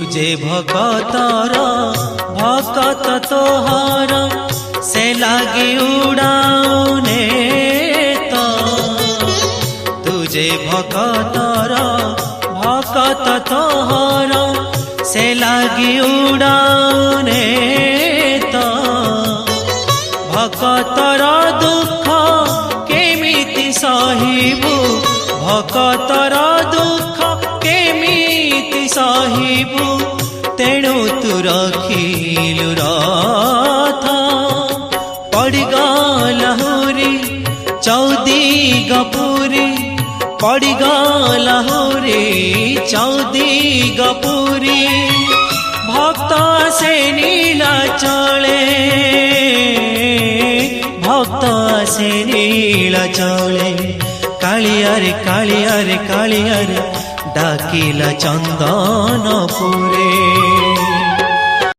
तुझे भकतर भकत तोहर से लागे उड़ाउने तो तुझे भकतर भकत तोहर से लागे उड़ाउने तो भकतर दुख केमिति सहिबु भकतर दुख केमिति सहिबु तेणु तू रखिलु रथ पड़गला हुरी चौदिगपुरी पड़गला हुरी चौदिगपुरी भक्त से नीला चले भक्त से नीला चले कालियारे कालियारे कालियारे डाकिला चंदनपुरे।